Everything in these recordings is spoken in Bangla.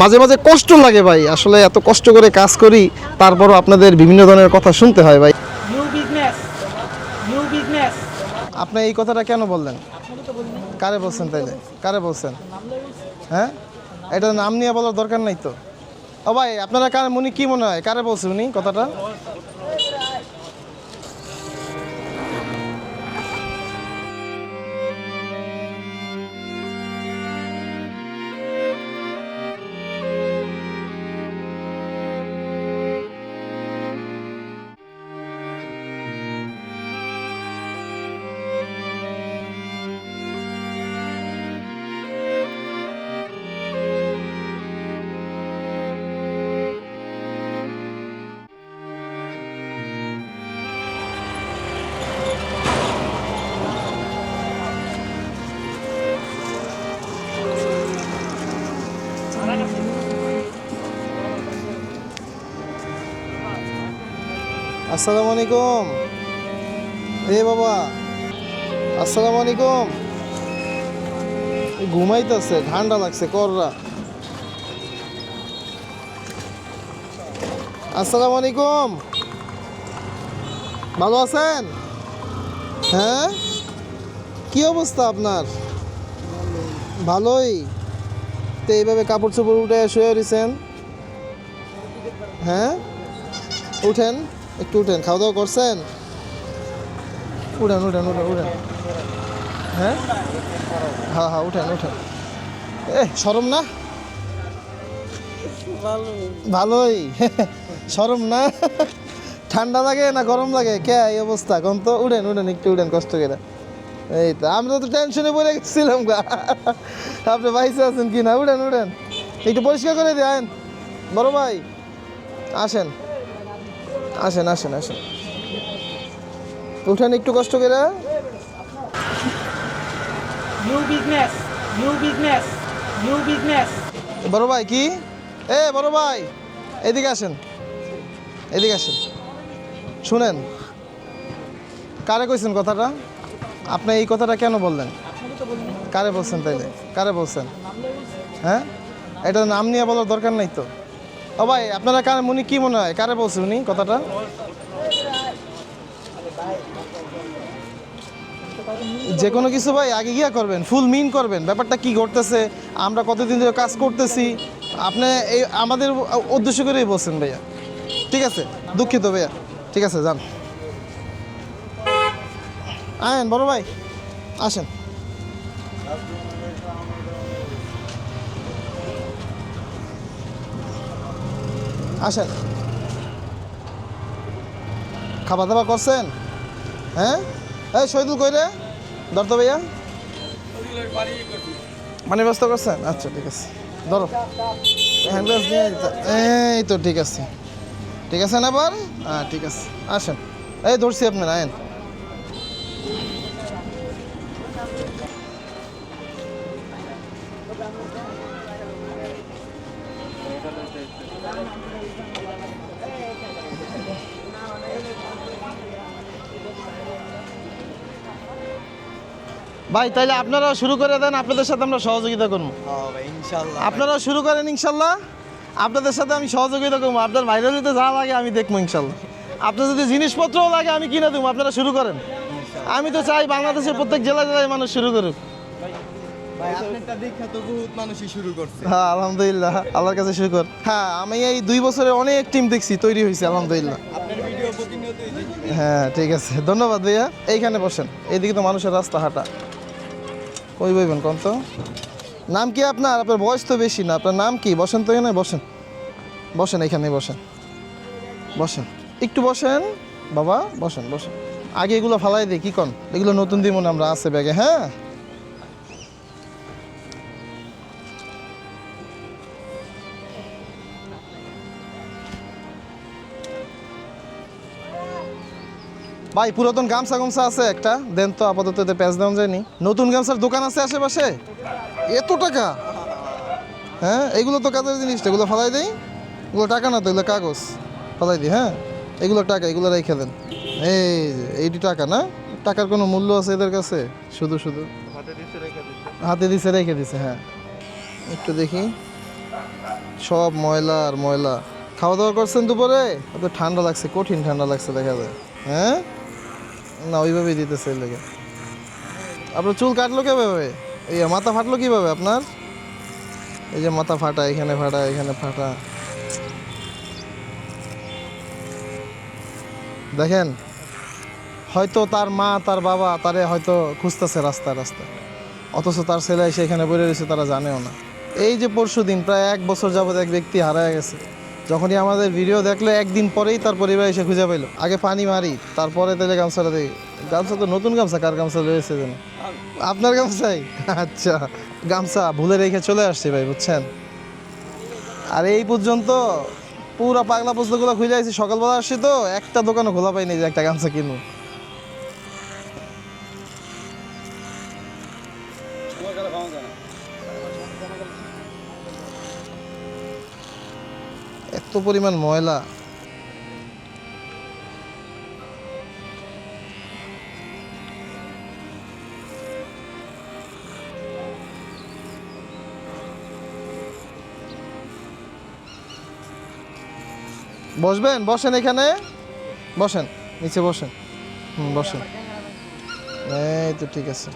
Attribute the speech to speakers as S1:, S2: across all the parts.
S1: মাঝে মাঝে কষ্ট লাগে ভাই, আসলে এত কষ্ট করে কাজ করি, তারপরও আপনাদের বিভিন্ন ধরনের কথা শুনতে হয় ভাই।
S2: New business, new business.
S1: আপনি এই কথাটা কেন বললেন? কারে বলছেন তাইলে? কারে বলছেন? হ্যাঁ, এটা নাম নিয়ে বলার দরকার নাই তো। ও ভাই, আপনারা কার উনি কি মনে হয় কারে বলছে উনি কথাটা? আসসালামু আলাইকুম। এ বাবা, আসসালামু আলাইকুম। ঘুমাইতেছে, ঠান্ডা লাগছে কররা। আসসালামু আলাইকুম, ভালো আছেন? হ্যাঁ, কি অবস্থা আপনার? ভালোই। তো এইভাবে কাপড় চোপড় উঠে শুয়ে রয়েছেন? হ্যাঁ, উঠেন, একটু উঠেন। খাওয়া দাওয়া করছেন? উঠেন উঠেন উঠেন উঠেন। হ্যাঁ হ্যাঁ হ্যাঁ, উঠেন উঠেন। শরম না? ভালোই। শরম না? ঠান্ডা লাগে না গরম লাগে? কে এই অবস্থা কোন তো? উঠেন উঠেন, একটু উঠেন কষ্ট করে। এই তো আমরা তো টেনশনে পড়ে গেছিলাম গা। আপনি বাইসে আছেন কি না? উঠেন উঠেন, একটু পরিষ্কার করে দেন। বড় ভাই আসেন, আসেন আসেন আসেন, উঠেন একটু কষ্ট করে।
S2: New business, new business, new business.
S1: বড় ভাই কি? বড় ভাই, এদিকে আসেন, এদিকে আসেন। শুনেন, কারে কইছেন কথাটা? আপনি এই কথাটা কেন বললেন? কারে বলছেন তাইলে? কারে বলছেন? হ্যাঁ, এটা নাম নিয়ে বলার দরকার নাই তো। ও ভাই, আপনারা কার উনি কি মনে হয় কারে বলছে উনি কথাটা? যে কোনো কিছু ভাই আগে গিয়া করবেন, ফুল মিন করবেন ব্যাপারটা কি ঘটতেছে, আমরা কতদিন ধরে কাজ করতেছি। আপনি এই আমাদের উদ্দেশ্য করেই বলছেন ভাইয়া। ঠিক আছে, দুঃখিত ভাইয়া। ঠিক আছে, যান। আয়েন বড় ভাই, আসেন। আসেন, খাবার দাবার করছেন? হ্যাঁ, এই শহীদুল কই রে? ধর তো ভাইয়া, মানে ব্যবস্থা করছেন? আচ্ছা ঠিক আছে, ধরো হ্যান্ড গ্লাভস নিয়ে যেতে। এই তো ঠিক আছে, ঠিক আছে না আবার? হ্যাঁ ঠিক আছে, আসেন। এই ধরছি আপনার, আয়েন। ভাই তাইলে আপনারাও শুরু করে দেন, আপনাদের সাথে আমরা সহযোগিতা করবো। আপনারাও শুরু করেন ইনশাল্লাহ, আপনাদের সাথে আমি সহযোগিতা করবো। আপনার বাইরে যদি যা লাগে আমি দেখবো ইনশাল্লাহ। আপনার যদি জিনিসপত্রও লাগে আমি কিনে দেবো, আপনারা শুরু করেন। আমি তো চাই বাংলাদেশের প্রত্যেক জেলায় জেলায় মানুষ শুরু করুক। হ্যাঁ আলহামদুলিল্লাহ, আল্লাহর কাছে শুকর। হ্যাঁ, আমি এই 2 বছরে অনেক টিম দেখছি তৈরি হয়েছে আলহামদুলিল্লাহ। হ্যাঁ ঠিক আছে, ধন্যবাদ ভাইয়া। এইখানে বসেন, এইদিকে তো মানুষের রাস্তা হাঁটা। কই বইবেন কোন তো? নাম কি আপনার? আপনার বয়স তো বেশি না, আপনার নাম কি? বসেন তো এখানে, বসেন বসেন, এখানে বসেন, বসেন একটু বসেন বাবা, বসেন বসেন। আগে এগুলো ফালাই দিই কি কন? এগুলো নতুন দিই মনে আমরা আছে ব্যাগে। হ্যাঁ, ভাই পুরাতন গামছা গামছা আছে একটা দেন তো, আপাতত এতে প্যাচ দেওয়া যায়নি। নতুন গামছার দোকান আছে আশেপাশে? এত টাকা? হ্যাঁ, এগুলো তো কাজের জিনিস, এগুলো ফালাই দেই। এগুলো টাকা না তো, এগুলো কাগজ। ফালাই দিই। হ্যাঁ, এগুলো টাকা, এগুলো রেখে দেন। এইটি টাকা না? টাকার কোনো মূল্য আছে এদের কাছে? শুধু শুধু হাতে দিছে রেখে দিছে। হ্যাঁ, একটু দেখি। সব ময়লা আর ময়লা। খাওয়া দাওয়া করছেন দুপুরে? তো ঠান্ডা লাগছে, কঠিন ঠান্ডা লাগছে দেখা যায়। হ্যাঁ, না ওইভাবেই দিতেছে এই লেগে। আপনার চুল কাটলো কিভাবে? এই মাথা ফাটলো কিভাবে আপনার? এই যে মাথা ফাটা, এখানে ফাটা, এখানে ফাটা। দেখেন, হয়তো তার মা তার বাবা তারে হয়তো খুঁজতেছে রাস্তায় রাস্তায়, অথচ তার ছেলে এসে এখানে বেড়ে রয়েছে, তারা জানেও না। এই যে পরশুদিন প্রায় 1 বছর যাবত এক ব্যক্তি হারায় গেছে। যখনই আমাদের ভিডিও দেখলে একদিন পরেই তার পরিবার এসে খুঁজে পাইলো। আগে পানি মারি, তারপরে তাহলে গামছাটা দিই। গামছা তো নতুন গামছা, কার গামছা রয়েছে যেন? আপনার গামছাই? আচ্ছা, গামছা ভুলে রেখে চলে আসছি ভাই, বুঝছেন। আর এই পর্যন্ত পুরা পাগলা পুস্তকগুলো খুঁজে আসছি, সকালবেলা আসছি তো একটা দোকানও খোলা পাইনি যে একটা গামছা কিনবো। এত পরিমাণ ময়লা। বসবেন? বসেন, এখানে বসেন, নিচে বসেন। বসেন। এই তো ঠিক আছে,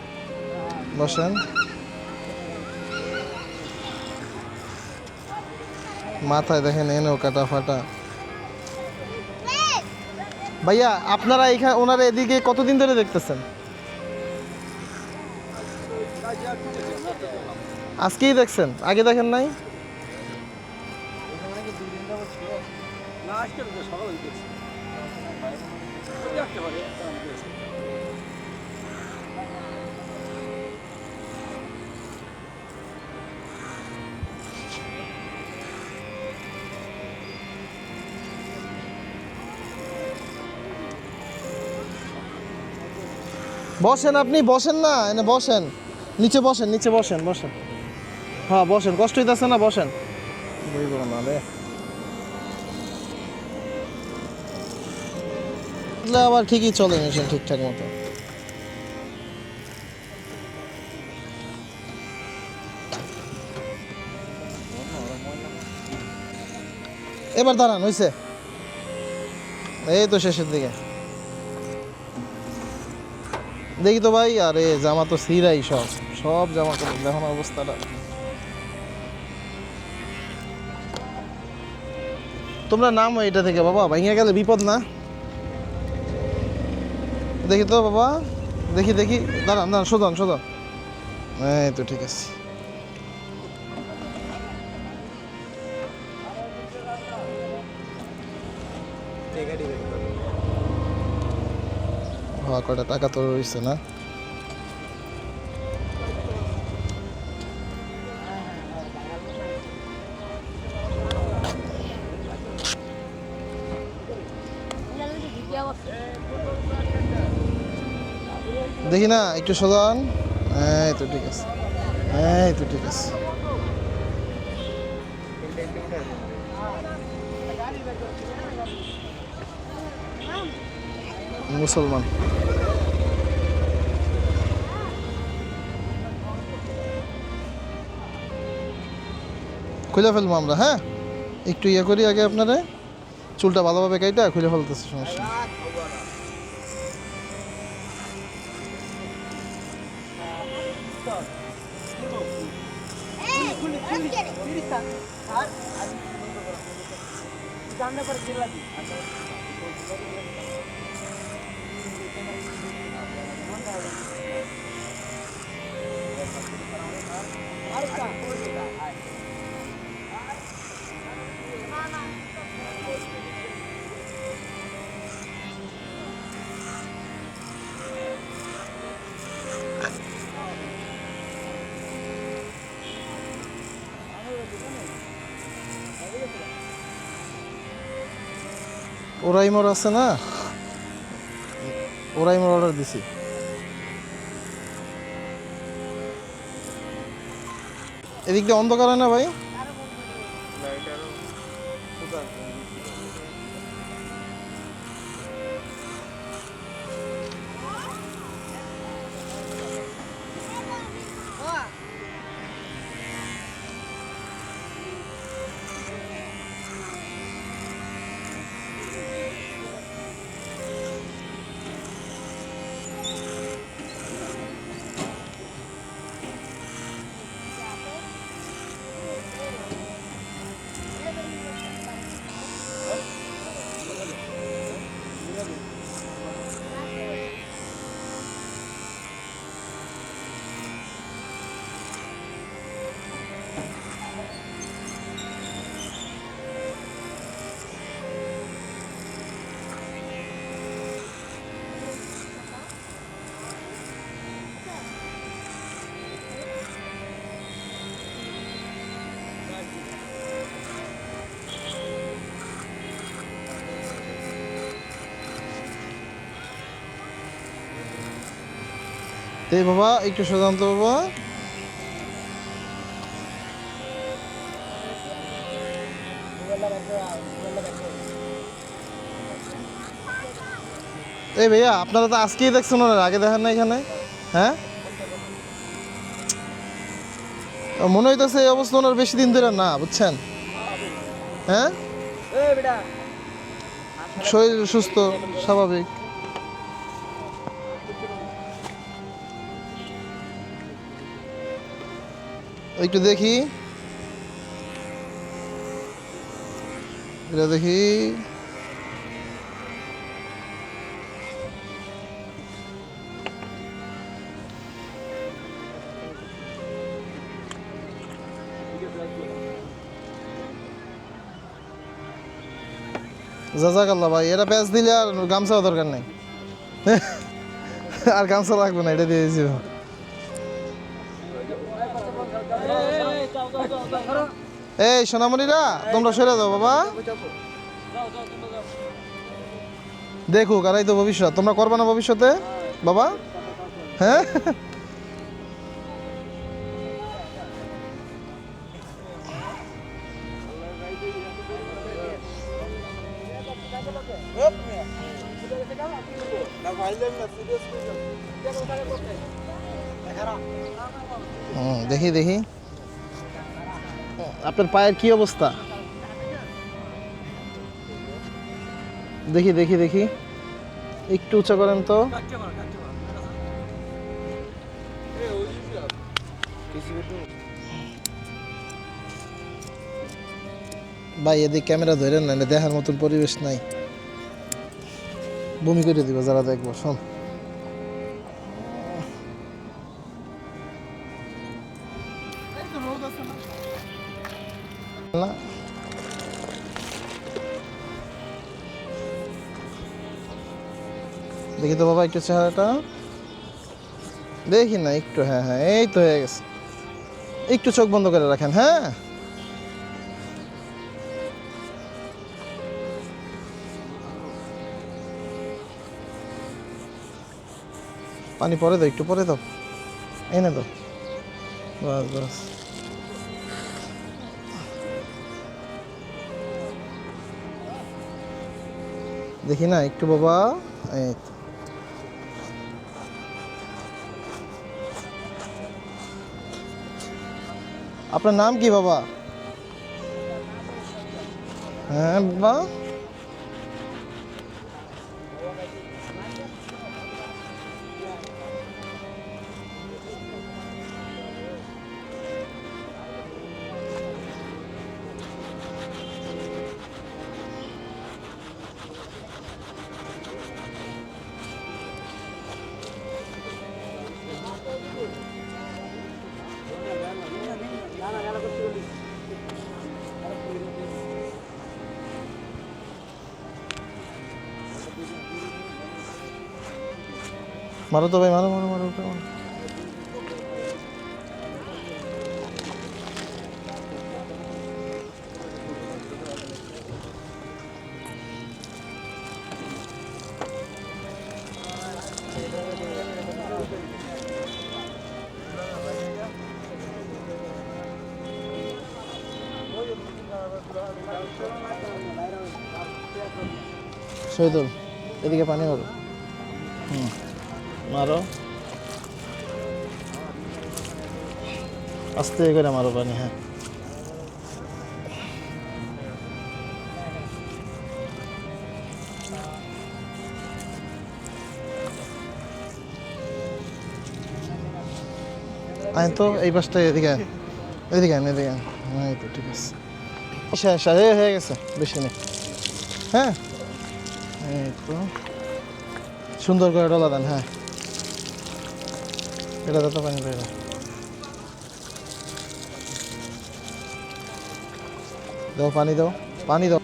S1: বসেন। মাথায় দেখেন এনেও কাটা ফাটা। ভাইয়া আপনারা এখানে ওনারা এদিকে কতদিন ধরে দেখতেছেন? আজকেই দেখছেন? আগে দেখেন নাই? বসেন, আপনি বসেন না, এনে বসেন, নিচে বসেন, নিচে বসেন, বসেন। হ্যাঁ বসেন, কষ্ট হইতেছে না? বসেন। বুঝবো না রে, আবার ঠিকই চলে মেশিন ঠিকঠাক মতো। এবার দাঁড়ান, হয়েছে? এই তো শেষের দিকে। দেখি তো ভাই, আরে জামা তো ছিঁড়াই, সব সব জামা কাপড় দেখুন অবস্থাটা। তোমরা নামো এটা থেকে বাবা, ভেঙে গেলে বিপদ না? দেখি তো বাবা, দেখি দেখি, দাঁড়ান দাঁড়ান, শোধান শোধান। এই তো ঠিক আছে। হ্যাঁ, কয়টা টাকা তো রয়েছে না? দেখি না, একটু শোধান। এই তো ঠিক আছে, এই তো ঠিক আছে। মুসলমান। খুলে ফেলবো আমরা, হ্যাঁ একটু ইয়ে করি আগে, আপনারা চুলটা ভালোভাবে কাইটা খুলে ফেলতেছে, সমস্যা নেই। ওরাইমোর আছে না, ওরাইমোর অর্ডার দিছি। এদিক দিয়ে অন্ধকার হয় না ভাই? এই বাবা একটু সোজান্ত বাবা। এই ভাইয়া আপনারা তো আজকেই দেখছেন, ওনার আগে দেখেন না এখানে? হ্যাঁ, মনে হইতেছে এই অবস্থা ওনার বেশি দিন ধরে না, বুঝছেন? হ্যাঁ, শরীর সুস্থ স্বাভাবিক। একটু দেখি, এটা দেখি। জাজাকাল্লাহ ভাই, এটা প্যাচ দিলে আর গামছাও দরকার নেই। আর গামছা লাগবে না, এটা দিয়ে দিয়েছি। এই সোনামণিরা, তোমরা সরে যাও বাবা। দেখুক, আর এই তো ভবিষ্যৎ। তোমরা করবে না ভবিষ্যতে বাবা? হ্যাঁ, দেখি দেখি আপনার পায়ের কি অবস্থা। দেখি দেখি দেখি, একটু উঁচা করেন তো। ভাই এদিকে ক্যামেরা ধরেন না, দেখার মতন পরিবেশ নাই, বমি করে দিব যারা দেখবো। শোন, না দেখি তো বাবা একটু চেহারাটা দেখি না একটু। হ্যাঁ হ্যাঁ, এই তো হয়ে গেছে। একটু চোখ বন্ধ করে রাখেন। হ্যাঁ, পানি পরে দাও, একটু পরে দাও, এনে দাও। বাস বাস, দেখি না একটু বাবা। এই তো। আপনার নাম কি বাবা? হ্যাঁ বাবা, মারো তো ভাই, মারো মারো মারো ওটা মারো। শহীদুল, এদিকে পানি মারো। মারো, আস্তে করে মারো পানি। হ্যাঁ, আয় তো এই পাশটা, এদিকে এদিকে এদিকে। হ্যাঁ, এই তো ঠিক আছে। শেষ হয়ে গেছে, বেশি নেই। হ্যাঁ, এই তো সুন্দর করে ডলা দেন। হ্যাঁ, এটা তো পানি বের দাও, পানি দাও, পানি দাও।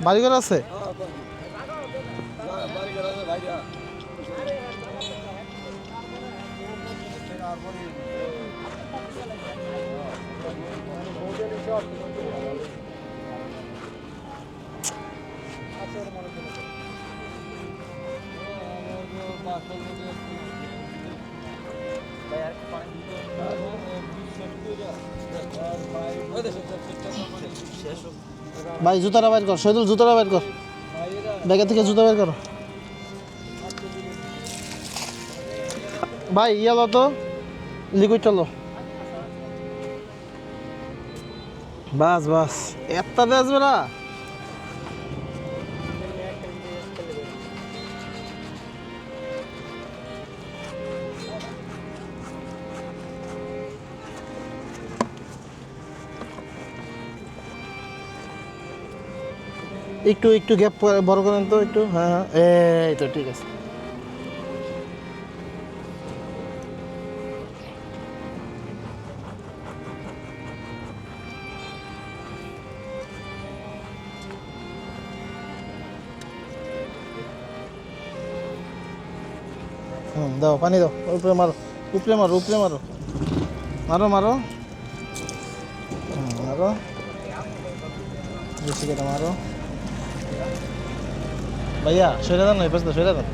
S1: বাড়িঘর আছে? ভাই জুতাটা বাইর কর, শহীদুল জুতাটা বাইর কর, ব্যাগের থেকে জুতা বের করো। ভাই ইয়ালো তো লিকুইড চলো। বাস বাস এত্তাতে আসবে না। একটু একটু গ্যাপ বড় করেন তো একটু। হ্যাঁ হ্যাঁ এই তো ঠিক আছে। দাও পানি দাও, উপরে মারো, উপরে মারো, উপরে মারো, মারো মারো মারো, বেশি কেটে মারো। ভাইয়া সরে দেন না, এই পাশে সরে দেন।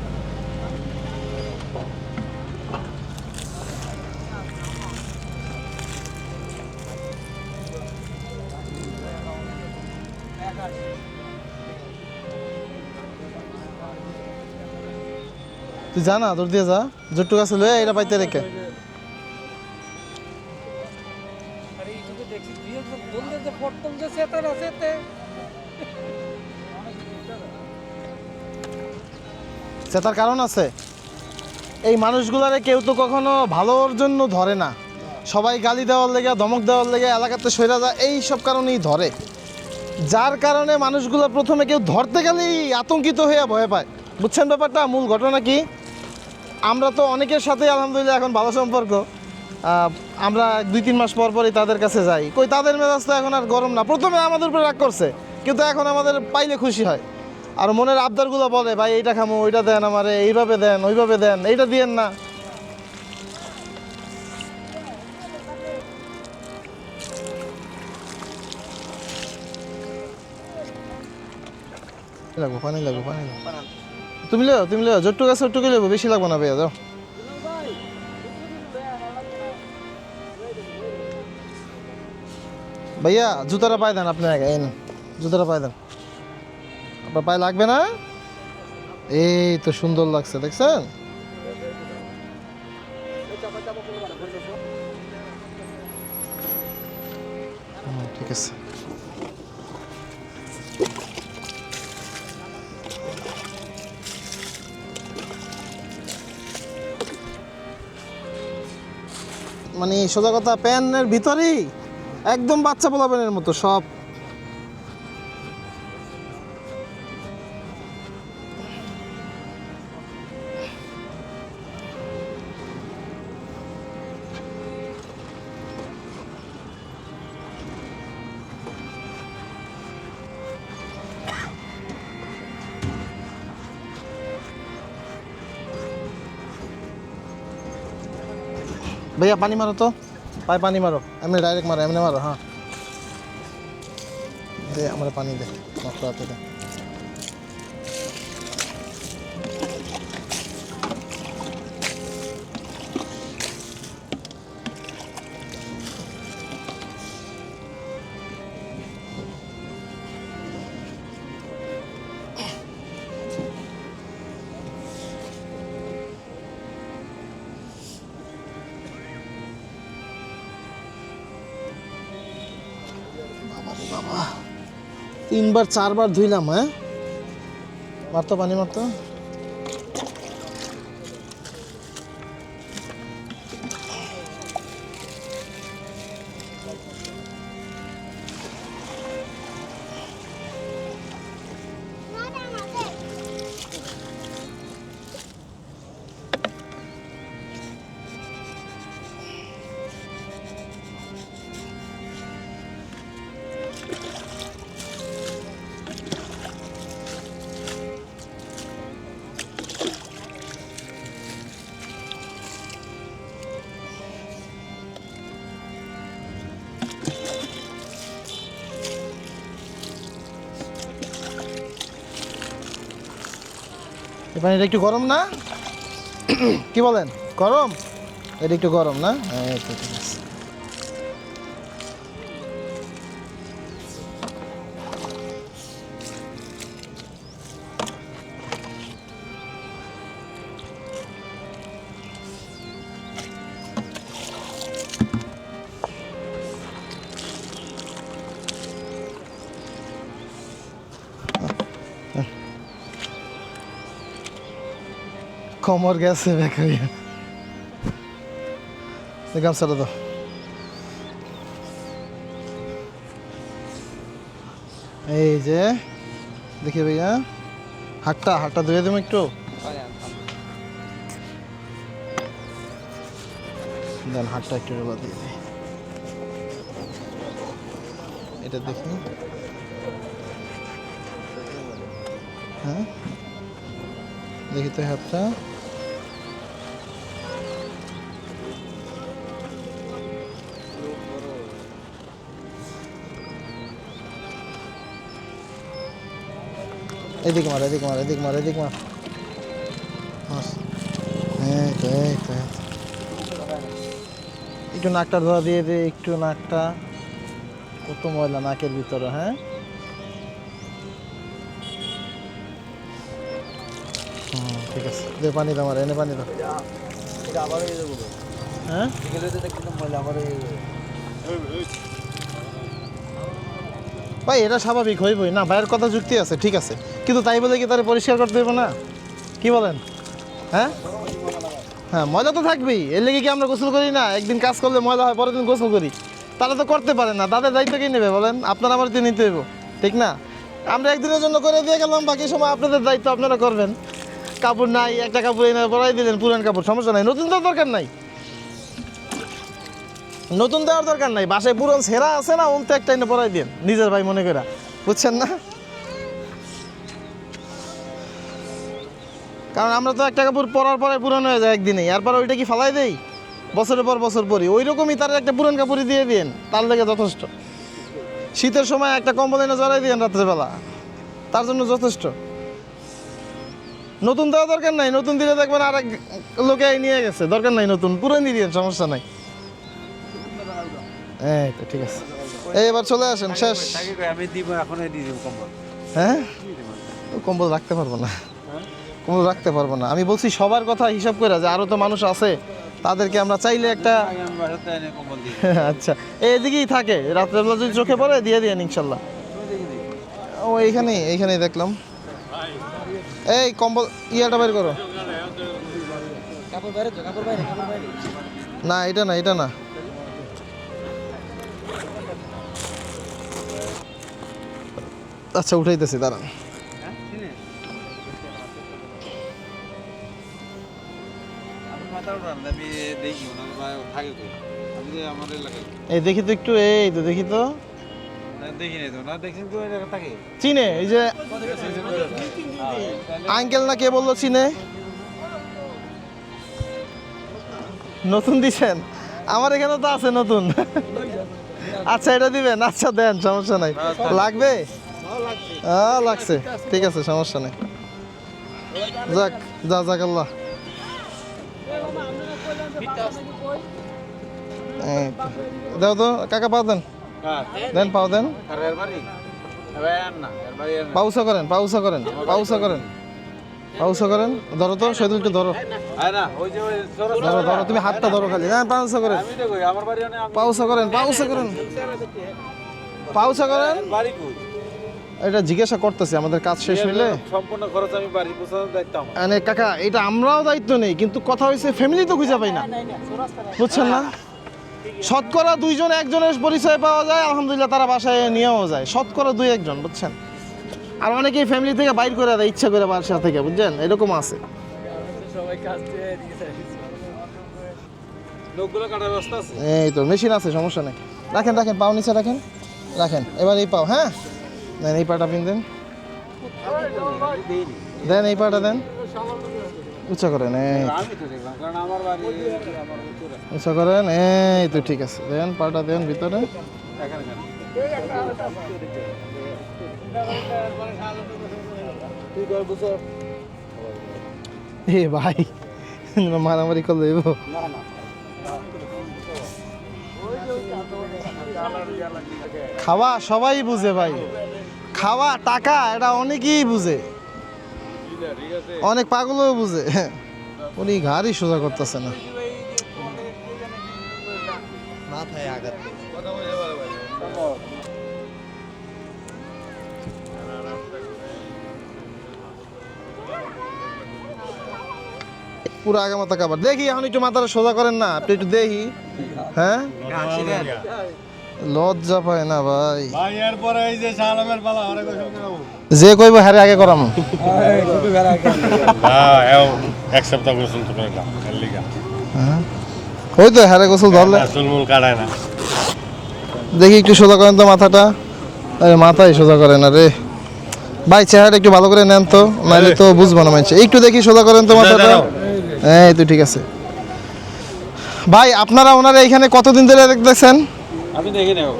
S1: তুই জানা তোর দিয়ে যা, জোট্টু গাছে লয়ে এটা পাইতে রেখে। তার কারণ আছে, এই মানুষগুলারে কেউ তো কখনো ভালোর জন্য ধরে না, সবাই গালি দেওয়ার লেগে, ধমক দেওয়ার লেগে, এলাকাতে সইরা যায়, এই সব কারণেই ধরে। যার কারণে মানুষগুলো প্রথমে কেউ ধরতে গেলেই আতঙ্কিত হয়ে ভয় পায়। বুঝছেন ব্যাপারটা? মূল ঘটনা কি, আমরা তো অনেকের সাথে আলহামদুলিল্লাহ এখন ভালো সম্পর্ক। আমরা 2-3 মাস পর পরই তাদের কাছে যাই, কই তাদের মেজাজ তো এখন আর গরম না। প্রথমে আমাদের উপরে রাগ করছে, কিন্তু এখন আমাদের পাইলে খুশি হয়। আর মনের আবদারগুলো বলে, ভাই এইটা খামো, ওইটা দেন আমারে, এইভাবে দেন, ওইভাবে দেন, এইটা দিয়েন না। লাগবো পানি, লাগবো পানি লাগবো। তুমি লেও জোট্টু গাছে ওটুকু লেবো, বেশি লাগবো না ভাইয়া, যাও। ভাইয়া জুতাটা পায়ে দেন আপনি আগে, এই না জুতাটা পায়ে দেন, আপনার পায়ে লাগবে না। এই তো সুন্দর লাগছে, দেখছেন? ঠিক আছে। মানে সোজা কথা, প্যানের ভিতরেই একদম বাচ্চা পোলাপানের মতো সব। भैया पानी मारो तो, पाए पानी मारो, एमने डायरेक्ट मारो, एमने मारो। हाँ दे हमारे पानी दे, माफ आते दे। বাবা 3-4 বার ধুইলাম। হ্যাঁ মারতো, পানি মারতো। এই পানিটা একটু গরম না? কি বলেন গরম? এটা একটু গরম না? এই তো ঠিক আছে। কোমর গেছে বেকারিয়া গামছাটা দাও। এই যে দেখি ভাইয়া, হাতটা ধুয়ে দেবো একটু দেন, হাতটা একটু রোলা দিয়ে দিই। এটা দেখি, হ্যাঁ দেখি তো হাতটা। এদিকে মার, এদিকে মার, এদিকে মার, এদিকে মার। এই তো, এই তো, এই তো। একটু নাকটা ধোয়া দিয়ে দে, একটু নাকটা, কত ময়লা নাকের ভিতরে। হ্যাঁ ঠিক আছে, দে পানি দাও, আমার এনে পানি দাও। হ্যাঁ ভাই এটা স্বাভাবিক হইবই না, ভাইয়ের কথা যুক্তি আছে, ঠিক আছে, কিন্তু তাই বলে কি তারা পরিষ্কার করতে দেবো না? কি বলেন? হ্যাঁ হ্যাঁ, ময়লা তো থাকবেই, এর লেগে কি আমরা গোসল করি না? একদিন কাজ করলে ময়লা হয়, পরের দিন গোসল করি। তারা তো করতে পারে না, তাদের দায়িত্ব কে নেবে বলেন? আপনারা আমার দিয়ে নিতে হইব, ঠিক না? আমরা একদিনের জন্য করে দিয়ে গেলাম, বাকি সময় আপনাদের দায়িত্ব, আপনারা করবেন। কাপড় নাই, একটা কাপড় এনে পরাই দিলেন, পুরান কাপড়, সমস্যা নাই, নতুন দেওয়ার দরকার নাই, নতুন দেওয়ার দরকার নাই। বাসায় পুরান ছেঁড়া আছে না, ওমতে একটা এনে পরাই দিন, নিজের ভাই মনে করে, বুঝছেন না? কারণ আমরা তো একটা কাপড় পরার পরে পুরানো হয়ে যায় একদিনেই, এরপর ওইটা কি ফালাই দেই? বছরের পর বছর পরি, ওই রকমই তার একটা পুরান কাপড়ই দিয়ে দিন, তার লেগে যথেষ্ট। শীতের সময় একটা কম্বল এনে জড়াই দিন রাত্রেবেলা, তার জন্য যথেষ্ট। নতুন দেওয়া দরকার নাই, নতুন দিলে দেখবেন আর এক লোকে নিয়ে গেছে, দরকার নাই নতুন, পুরান দিয়ে দিন, সমস্যা নাই। এই তো ঠিক আছে, এই এবার চলে আসেন, শেষ।
S3: আমি দিব এখন দিয়ে দিব কম্বল।
S1: হ্যাঁ কম্বল রাখতে পারবো না, কম্বল রাখতে পারবো না। আমি বলছি সবার কথা হিসাব করে, যে আরও তো মানুষ আছে, তাদেরকে আমরা চাইলে একটা
S3: আমি বাসাতে এনে কম্বল দিই।
S1: আচ্ছা এইদিকেই থাকে, রাত্রেবেলা যদি চোখে পড়ে দিয়ে দিন ইনশাল্লাহ। ও এইখানেই দেখলাম। এই কম্বল ইয়াটা বের করো।
S2: কাপড় বাইরে তো, কাপড় বাইরে, কাপড় বাইরে।
S1: না এটা না, এটা না, আচ্ছা উঠাইতেছি, দাঁড়ান।
S3: হ্যাঁ চিনে আমি মাথা উঠান, আমি দেখি ওনার থাকে কই, আমি যে আমার এলাকায়
S1: এই দেখি তো একটু, এই তো দেখি তো,
S3: দেখি নাই তো না, দেখছেন তো ওই জায়গা থাকে।
S1: চিনে, এই যে আঙ্কেল না কে বললো চিনে, নতুন দিছেন, আমার এখানে তো আছে নতুন। আচ্ছা এটা দিবেন, আচ্ছা দেন, সমস্যা নাই। লাগবে? লাগছে, ঠিক আছে, সমস্যা নেই। যাক, যাক আল্লাহ। এই তো। দাও তো কাকা, পাও দেন, দেন পাও দেন,
S3: আর এর বাড়ি এবার আর না, এর বাড়ি আর না।
S1: পাউসা করেন, পাউসা করেন, পাউসা করেন, পাউসা করেন। ধরো তো শহীদুল, একটু ধরো,
S3: আয় না, ওই যে ওই সরস
S1: ধরো ধরো, তুমি হাতটা ধরো খালি, হ্যাঁ পাউসা করেন,
S3: আমি তো কই আমার বাড়ি অনেক, আমি
S1: পাউসা করেন, পাউসা করেন, পাউসা করেন।
S3: বাড়ি কই
S1: এটা জিজ্ঞাসা করতেছি, আমাদের কাজ শেষ হইলে।
S3: সম্পূর্ণ খরচ আমি বাড়ি পৌঁছানোর দায়িত্ব আমার।
S1: মানে কাকা এটা আমরাও দায়িত্ব নেই, কিন্তু কথা হয়েছে ফ্যামিলি তো খুঁজে পাই না, বুঝছেন না? শতকরা 2 জন 1 জনের পরিচয় পাওয়া যায়, আলহামদুলিল্লাহ তারা বাসায় নিয়েও যায়, শতকরা 2-1 জন, বুঝছেন? আর অনেকেই ফ্যামিলি থেকে বাইর করে দেয় ইচ্ছা করে, বাসা থেকে, বুঝছেন, এরকম আছে।
S2: সবাই কাজ দিয়ে এদিকে যায়।
S3: লোকগুলো কাটার ব্যবস্থা আছে।
S1: এই তো মেশিন আছে, সমস্যা নেই। রাখেন রাখেন, পাও নিচে রাখেন, রাখেন। এবার এই পাও, হ্যাঁ দেন, এই পাটা পিন দেন, দেন এই পাটা দেন, উঁচা করেন, এই
S3: আমি তো দেখলাম, কারণ আমার বাড়ি আমার ভিতরে
S1: উঁচা করেন, এই তো ঠিক আছে, দেন পাটা দেন ভিতরে।
S3: এখানে কেন তুই কয় বছর
S1: এ ভাই মারামারি করলে হইব? খাওয়া সবাই বুঝে ভাই, খাওয়া টাকা এটা অনেকেই বুঝে, অনেক পাগলও বুঝে। উনি ঘাড়ই সোজা করতেছে না।
S4: মাথায় আঘাত।
S1: পুরো আগে মাথা কাবার দেখি, এখন একটু মাথাটা সোজা করেন না আপনি, একটু দেখি। হ্যাঁ লজ্জা পায় না ভাই,
S4: ভাই এরপরে এই যে সালামের পালা আরে কইছো কেন?
S1: যে কইব হ্যারে আগে করাম।
S4: হ্যাঁ এক সপ্তাহ গোসল তো করে না লিগা।
S1: ওই তো হ্যারে গোসল ধরলে
S4: চুলমুল কাটায় না।
S1: দেখি একটু সোজা করেন তো মাথাটা। আরে মাথায় সোজা করে না রে ভাই, চেহারাটা একটু ভালো করে নেন তো, নাহলে তো বুঝবো না মানুষ। একটু দেখি সোজা করেন তো মাথাটা। এই তো ঠিক আছে ভাই। আপনারা ওনারা এখানে কতদিন ধরে দেখতেছেন?
S3: আমি দেখি নেব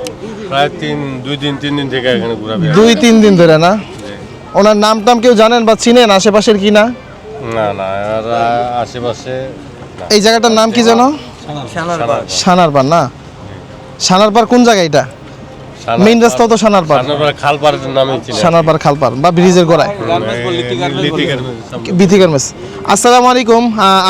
S4: প্রায় 2-3 দিন থেকে এখানে ঘোরাবে।
S1: 2-3 দিন ধরে না? ওনার নাম টাম কেউ জানেন বা চিনেন আশেপাশের কি না?
S4: না না আর আশেপাশে না।
S1: এই জায়গাটার নাম কি জানো? সানারপাড় না? সানারপাড় কোন জায়গা এটা? মেইন রাস্তা তো সানারপাড়,
S4: খালপাড়ের নামে ছিল।
S1: সানারপাড় খালপাড় বা ব্রিজের গোড়ায় বিথি গার্মেন্টস। আসসালামু আলাইকুম,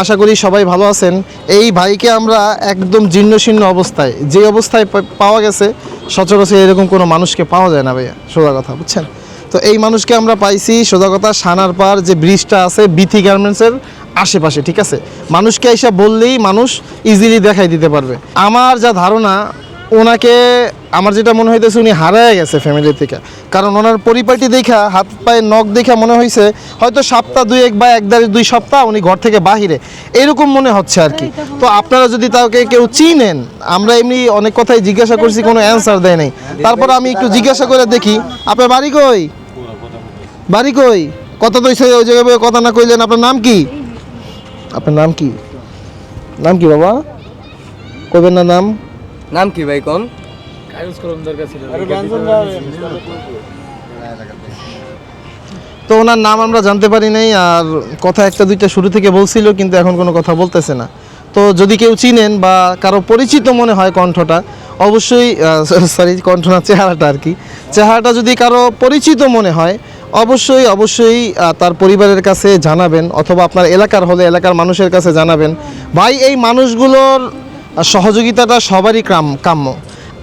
S1: আশা করি সবাই ভালো আছেন। এই ভাইকে আমরা একদম জীর্ণশীর্ণ অবস্থায়, যে অবস্থায় পাওয়া গেছে সচরাচর এরকম কোনো মানুষকে পাওয়া যায় না ভাইয়া, সোজা কথা বুঝছেন তো। এই মানুষকে আমরা পাইছি সোজা কথা সানারপাড় যে ব্রিজটা আছে বিথি গার্মেন্টসের আশেপাশে, ঠিক আছে? মানুষকে এসে বললেই মানুষ ইজিলি দেখাই দিতে পারবে। আমার যা ধারণা, ওনাকে আমার যেটা মনে হইতেছে উনি হারায় গেছে ফ্যামিলি থেকে, কারণ ওনার পরিপাটি দেখা, হাত পায়ে নখ দেখা মনে হয়েছে হয়তো সপ্তাহ 2-1 বা 1-2 সপ্তাহ উনি ঘর থেকে বাহিরে, এরকম মনে হচ্ছে আর কি। তো আপনারা যদি তাকে কেউ চিনেন, আমরা এমনি অনেক কথাই জিজ্ঞাসা করছি, কোনো অ্যান্সার দেয় নাই। তারপর আমি একটু জিজ্ঞাসা করে দেখি, আপনার বাড়ি কই? বাড়ি কই? কথা তো ওই জায়গায় কথা না কইলেন। আপনার নাম কি? আপনার নাম কি? নাম কি বাবা? কইবেন না নাম?
S5: নাম কি ভাই কোন?
S1: তো ওনার নাম আমরা জানতে পারি নাই, আর কথা 1-2টা শুরু থেকে বলছিল, কিন্তু এখন কোনো কথা বলতেছে না। তো যদি কেউ চিনেন বা কারো পরিচিত মনে হয় কণ্ঠটা, অবশ্যই সরি কণ্ঠ না, চেহারাটা আর কি, চেহারাটা যদি কারো পরিচিত মনে হয় অবশ্যই তার পরিবারের কাছে জানাবেন, অথবা আপনার এলাকার হলে এলাকার মানুষের কাছে জানাবেন। ভাই এই মানুষগুলোর সহযোগিতাটা সবারই কাম্য।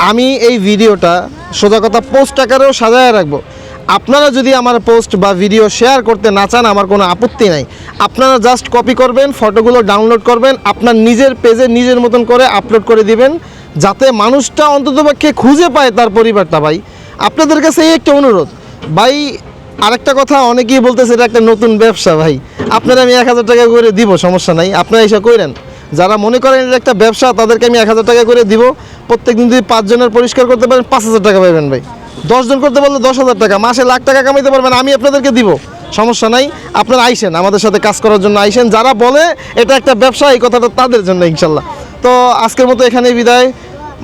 S1: আমি এই ভিডিওটা সোজা কথা পোস্ট আকারেও সাজায় রাখবো। আপনারা যদি আমার পোস্ট বা ভিডিও শেয়ার করতে না চান, আমার কোনো আপত্তি নাই। আপনারা জাস্ট কপি করবেন, ফটোগুলো ডাউনলোড করবেন, আপনার নিজের পেজে নিজের মতন করে আপলোড করে দিবেন, যাতে মানুষটা অন্ততপক্ষে খুঁজে পায় তার পরিবারটা। ভাই আপনাদের কাছে এই একটা অনুরোধ ভাই। আরেকটা কথা, অনেকেই বলতেছে এটা একটা নতুন ব্যবসা। ভাই আপনারা আমি 1000 টাকা করে দিব, সমস্যা নাই, আপনারা এসে করেন। যারা মনে করেন এটা একটা ব্যবসা, তাদেরকে আমি 1000 টাকা করে দিব। প্রত্যেকদিন যদি 5 জনের পরিষ্কার করতে পারেন 5000 টাকা পাবেন ভাই। 10 জন করতে পারলে 10,000 টাকা, মাসে লাখ টাকা কামাইতে পারবেন, আমি আপনাদেরকে দিব, সমস্যা নাই। আপনারা আইসেন, আমাদের সাথে কাজ করার জন্য আইসেন। যারা বলে এটা একটা ব্যবসা, এই কথাটা তাদের জন্য ইনশাল্লাহ। তো আজকের মতো এখানেই বিদায়।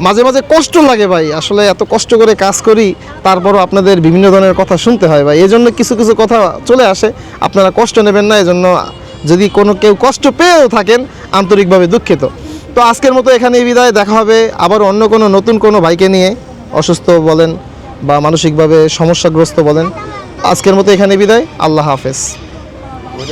S1: মাঝে মাঝে কষ্ট লাগে ভাই, আসলে এত কষ্ট করে কাজ করি, তারপরও আপনাদের বিভিন্ন ধরনের কথা শুনতে হয় ভাই, এজন্য কিছু কিছু কথা চলে আসে। আপনারা কষ্ট নেবেন না, এজন্য যদি কেউ কষ্ট পেয়েও থাকেন আন্তরিকভাবে দুঃখিত। তো আজকের মতো এখানেই বিদায়, দেখা হবে আবার অন্য কোনো নতুন কোনো ভাইকে নিয়ে, অসুস্থ বলেন বা মানসিকভাবে সমস্যাগ্রস্ত বলেন। আজকের মতো এখানে বিদায়, আল্লাহ হাফেজ।